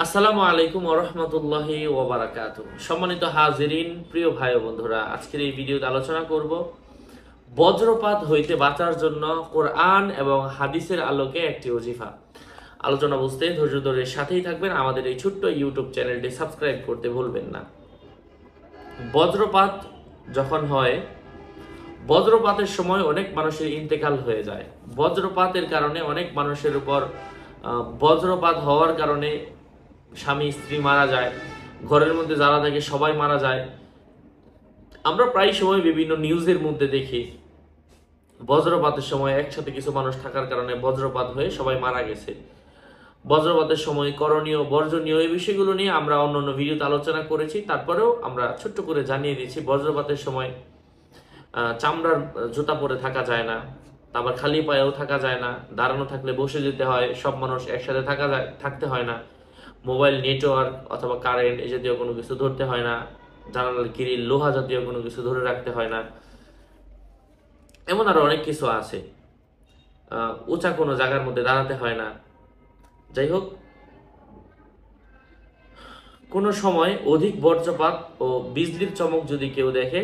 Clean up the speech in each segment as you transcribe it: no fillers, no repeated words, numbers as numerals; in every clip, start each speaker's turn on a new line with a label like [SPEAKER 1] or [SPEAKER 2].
[SPEAKER 1] আসসালামু আলাইকুম ওরহমতুল্লাহি ওবারাকাতু। সম্মানিত হাজিরিন, প্রিয় ভাই ও বন্ধুরা, আজকের এই ভিডিওতে আলোচনা করব বজ্রপাত হইতে বাঁচার জন্য কোরআন এবং হাদিসের আলোকে একটি ওজিফা। আলোচনা বুঝতে ধৈর্য ধরে সাথেই থাকবেন। আমাদের এই ছোট্ট ইউটিউব চ্যানেলটি সাবস্ক্রাইব করতে ভুলবেন না। বজ্রপাত যখন হয়, বজ্রপাতের সময় অনেক মানুষের ইন্তেকাল হয়ে যায়। বজ্রপাতের কারণে অনেক মানুষের উপর বজ্রপাত হওয়ার কারণে স্বামী স্ত্রী মারা যায়, ঘরের মধ্যে যারা থাকে সবাই মারা যায়। আমরা প্রায় সময় বিভিন্ন নিউজের মধ্যে দেখি বজ্রপাতের সময় একসাথে কিছু মানুষ থাকার কারণে বজ্রপাত হয়ে সবাই মারা গেছে। বজ্রপাতের সময় করণীয় বর্জনীয় এই বিষয়গুলো নিয়ে আমরা অন্যান্য ভিডিওতে আলোচনা করেছি। তারপরেও আমরা ছোট্ট করে জানিয়ে দিচ্ছি, বজ্রপাতের সময় চামড়ার জুতা পরে থাকা যায় না, তারপর খালি পায়েও থাকা যায় না, দাঁড়ানো থাকলে বসে যেতে হয়, সব মানুষ একসাথে থাকতে হয় না, মোবাইল নেটওয়ার্ক অথবা কারেন্ট এই জাতীয় কোনো কিছু ধরতে হয় না, জানালার গ্রিল লোহা জাতীয় কোনো কিছু ধরে রাখতে হয় না, এমন আরো অনেক কিছু আছে। উঁচা কোনো জায়গার মধ্যে দাঁড়াতে হয় না। যাই হোক, কোনো সময় অধিক বজ্রপাত ও বিজলির চমক যদি কেউ দেখে,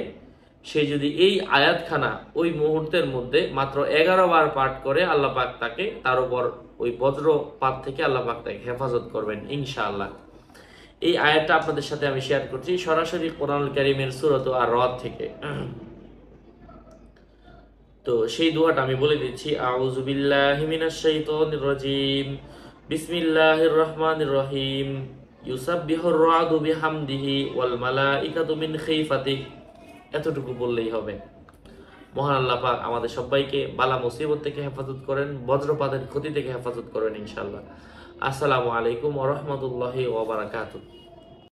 [SPEAKER 1] সে যদি এই আয়াতখানা ওই মুহূর্তের মধ্যে মাত্র 11 বার পাঠ করে, আল্লাহ পাক তার উপর ওই বজ্রপাত থেকে আল্লাহ পাক তাকে হেফাজত করবেন ইনশাআল্লাহ। এই আয়াতটা আপনাদের সাথে আমি শেয়ার করছি সরাসরি কোরআনুল কারীমের সূরা আর-রাদ থেকে। তো সেই দোয়াটা আমি বলে দিচ্ছি। আউযু বিল্লাহি মিনাশ শাইতানির রাজীম, বিসমিল্লাহির রহমানির রহিম, ইউসাব্বিহুর রা'দু বিহামদিহি ওয়াল মালাইকাতু মিন খিফাতিহি। এতটুকু বললেই হবে। মহান আল্লাহ পাক আমাদের সবাইকে বালা মুসিবত থেকে হেফাজত করেন, বজ্রপাতের ক্ষতি থেকে হেফাজত করেন ইনশাআল্লাহ। আসসালামু আলাইকুম ওয়া রাহমাতুল্লাহি ওয়া বারাকাতুহু।